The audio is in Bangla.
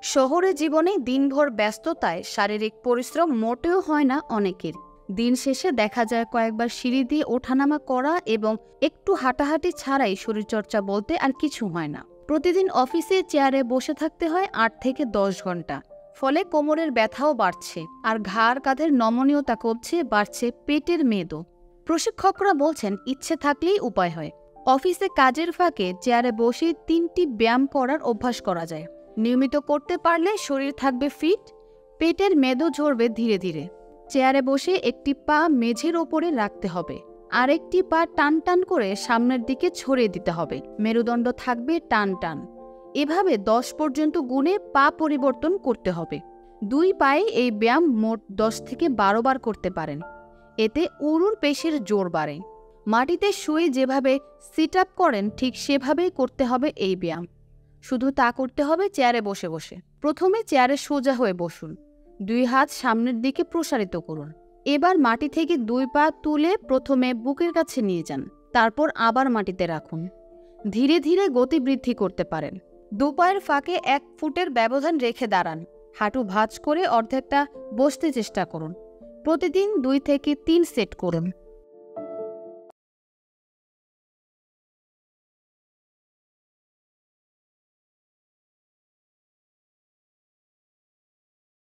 শহরে জীবনে দিনভর ব্যস্ততায় শারীরিক পরিশ্রম মোটেও হয় না অনেকের। দিন শেষে দেখা যায় কয়েকবার সিঁড়ি দিয়ে ওঠানামা করা এবং একটু হাঁটাহাঁটি ছাড়াই শরীরচর্চা বলতে আর কিছু হয় না। প্রতিদিন অফিসে চেয়ারে বসে থাকতে হয় ৮ থেকে ১০ ঘন্টা। ফলে কোমরের ব্যথাও বাড়ছে, আর ঘাড় কাঁধের নমনীয়তা কমছে, বাড়ছে পেটের মেদও। প্রশিক্ষকরা বলছেন ইচ্ছে থাকলেই উপায় হয়। অফিসে কাজের ফাঁকে চেয়ারে বসে ৩টি ব্যায়াম করার অভ্যাস করা যায়। নিয়মিত করতে পারলে শরীর থাকবে ফিট, পেটের মেদও ঝরবে ধীরে ধীরে। চেয়ারে বসে একটি পা মেঝের ওপরে রাখতে হবে, আরেকটি পা টান টান করে সামনের দিকে ছড়িয়ে দিতে হবে। মেরুদণ্ড থাকবে টান টান। এভাবে ১০ পর্যন্ত গুণে পা পরিবর্তন করতে হবে। ২ পায়ে এই ব্যায়াম মোট ১০ থেকে ১২ বার করতে পারেন। এতে উরুর পেশির জোর বাড়ে। মাটিতে শুয়ে যেভাবে সিট আপ করেন ঠিক সেভাবেই করতে হবে এই ব্যায়াম। শুধু তা করতে হবে চেয়ারে বসে বসে। প্রথমে চেয়ারে সোজা হয়ে বসুন, ২ হাত সামনের দিকে প্রসারিত করুন। এবার মাটি থেকে ২ পা তুলে প্রথমে বুকের কাছে নিয়ে যান, তারপর আবার মাটিতে রাখুন। ধীরে ধীরে গতি বৃদ্ধি করতে পারেন। ২ পায়ের ফাঁকে ১ ফুটের ব্যবধান রেখে দাঁড়ান। হাঁটু ভাঁজ করে অর্ধেকটা বসতে চেষ্টা করুন। প্রতিদিন ২ থেকে ৩ সেট করুন।